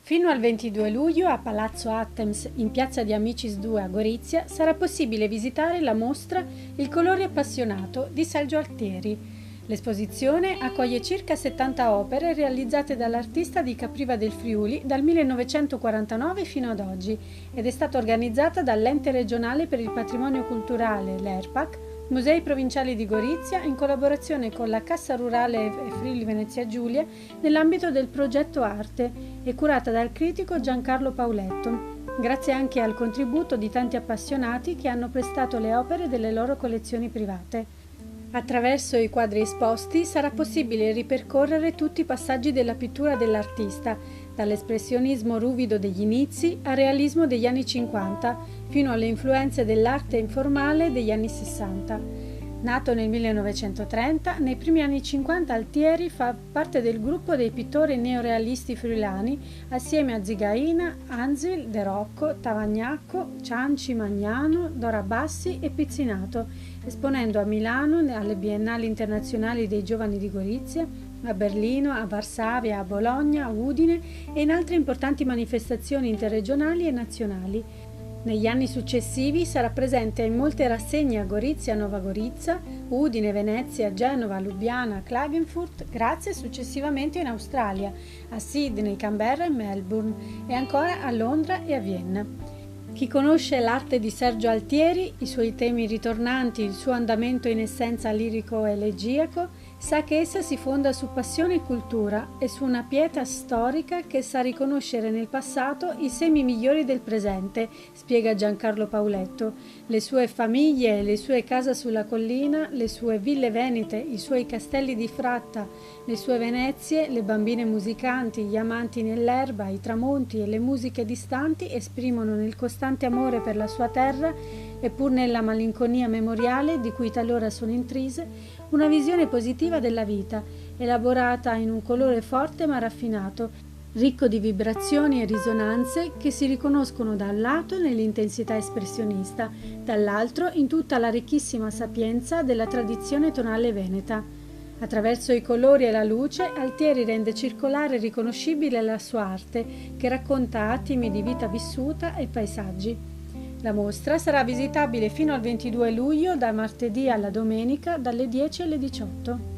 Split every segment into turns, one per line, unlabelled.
Fino al 22 luglio a Palazzo Attems in piazza di Amicis 2 a Gorizia sarà possibile visitare la mostra Il colore appassionato di Sergio Altieri. L'esposizione accoglie circa 70 opere realizzate dall'artista di Capriva del Friuli dal 1949 fino ad oggi ed è stata organizzata dall'Ente regionale per il patrimonio culturale, l'ERPAC, Musei Provinciali di Gorizia in collaborazione con la Cassa Rurale e Friuli Venezia Giulia nell'ambito del progetto Arte e curata dal critico Giancarlo Pauletto, grazie anche al contributo di tanti appassionati che hanno prestato le opere delle loro collezioni private. Attraverso i quadri esposti sarà possibile ripercorrere tutti i passaggi della pittura dell'artista, dall'espressionismo ruvido degli inizi al realismo degli anni 50, fino alle influenze dell'arte informale degli anni 60. Nato nel 1930, nei primi anni 50 Altieri fa parte del gruppo dei pittori neorealisti friulani assieme a Zigaina, Anzil, De Rocco, Tavagnacco, Cianci, Magnano, Dora Bassi e Pizzinato, esponendo a Milano alle Biennali Internazionali dei Giovani di Gorizia, a Berlino, a Varsavia, a Bologna, a Udine e in altre importanti manifestazioni interregionali e nazionali. Negli anni successivi sarà presente in molte rassegne a Gorizia, Nova Gorica, Udine, Venezia, Genova, Lubiana, Klagenfurt, Graz e successivamente in Australia, a Sydney, Canberra e Melbourne e ancora a Londra e a Vienna. Chi conosce l'arte di Sergio Altieri, i suoi temi ritornanti, il suo andamento in essenza lirico-elegiaco, sa che essa si fonda su passione e cultura e su una pietà storica che sa riconoscere nel passato i semi migliori del presente, spiega Giancarlo Pauletto. Le sue famiglie, le sue case sulla collina, le sue ville venete, i suoi castelli di fratta, le sue Venezie, le bambine musicanti, gli amanti nell'erba, i tramonti e le musiche distanti esprimono nel costante amore per la sua terra e pur nella malinconia memoriale di cui talora sono intrise, una visione positiva della vita, elaborata in un colore forte ma raffinato, ricco di vibrazioni e risonanze che si riconoscono da un lato nell'intensità espressionista, dall'altro in tutta la ricchissima sapienza della tradizione tonale veneta. Attraverso i colori e la luce, Altieri rende circolare e riconoscibile la sua arte, che racconta attimi di vita vissuta e paesaggi. La mostra sarà visitabile fino al 22 luglio, da martedì alla domenica, dalle 10 alle 18.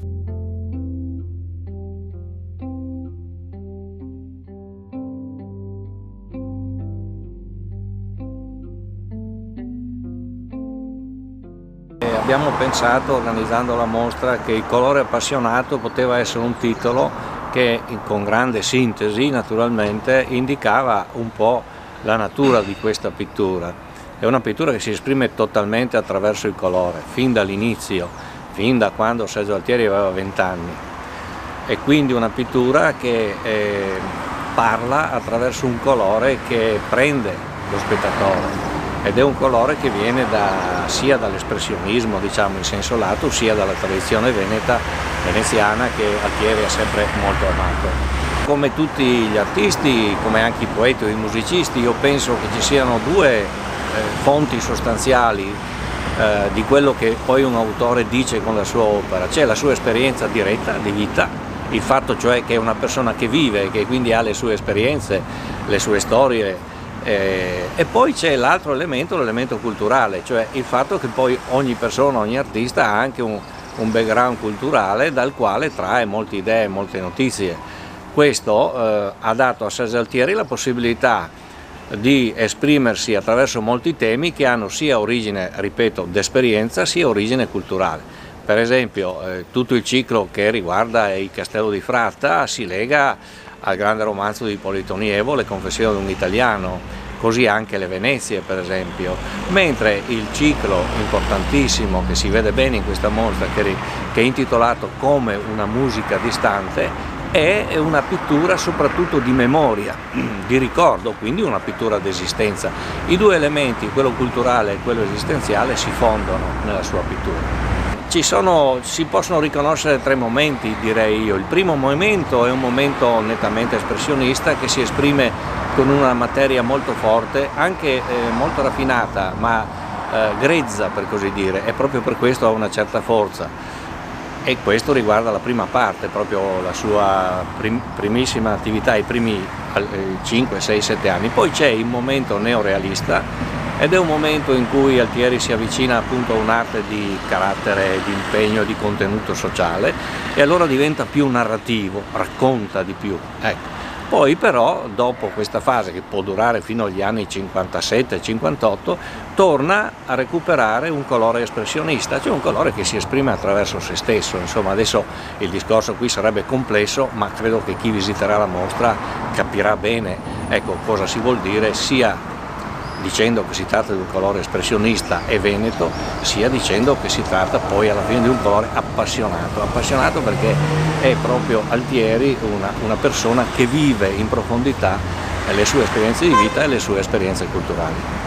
Abbiamo pensato, organizzando la mostra, che Il colore appassionato poteva essere un titolo che, con grande sintesi naturalmente, indicava un po' la natura di questa pittura. È una pittura che si esprime totalmente attraverso il colore, fin dall'inizio, fin da quando Sergio Altieri aveva 20 anni. È quindi una pittura che parla attraverso un colore che prende lo spettatore. Ed è un colore che viene sia dall'espressionismo, diciamo in senso lato, sia dalla tradizione veneziana che Altieri ha sempre molto amato. Come tutti gli artisti, come anche i poeti o i musicisti, io penso che ci siano due fonti sostanziali di quello che poi un autore dice con la sua opera. C'è la sua esperienza diretta di vita, il fatto cioè che è una persona che vive, che quindi ha le sue esperienze, le sue storie, e poi c'è l'altro elemento, l'elemento culturale, cioè il fatto che poi ogni persona, ogni artista ha anche un background culturale dal quale trae molte idee, molte notizie. Questo ha dato a Sergio Altieri la possibilità di esprimersi attraverso molti temi che hanno sia origine, ripeto, d'esperienza, sia origine culturale. Per esempio, tutto il ciclo che riguarda il Castello di Fratta si lega al grande romanzo di Ippolito Nievo, Le confessioni di un italiano, così anche le Venezie per esempio, mentre il ciclo importantissimo che si vede bene in questa mostra, che è intitolato Come una musica distante, è una pittura soprattutto di memoria, di ricordo, quindi una pittura d'esistenza. I due elementi, quello culturale e quello esistenziale, si fondono nella sua pittura. Si possono riconoscere tre momenti, direi io. Il primo momento è un momento nettamente espressionista che si esprime con una materia molto forte, anche molto raffinata, ma grezza per così dire, e proprio per questo ha una certa forza. e questo riguarda la prima parte, proprio la sua primissima attività, i primi 5, 6, 7 anni. Poi c'è il momento neorealista ed è un momento in cui Altieri si avvicina appunto a un'arte di carattere, di impegno, di contenuto sociale, e allora diventa più narrativo, racconta di più. Ecco. Poi però, dopo questa fase che può durare fino agli anni 57-58, torna a recuperare un colore espressionista, cioè un colore che si esprime attraverso se stesso. Insomma, adesso il discorso qui sarebbe complesso, ma credo che chi visiterà la mostra capirà bene, ecco, cosa si vuol dire, sia dicendo che si tratta di un colore espressionista e veneto, sia dicendo che si tratta poi alla fine di un colore appassionato perché è proprio Altieri una persona che vive in profondità le sue esperienze di vita e le sue esperienze culturali.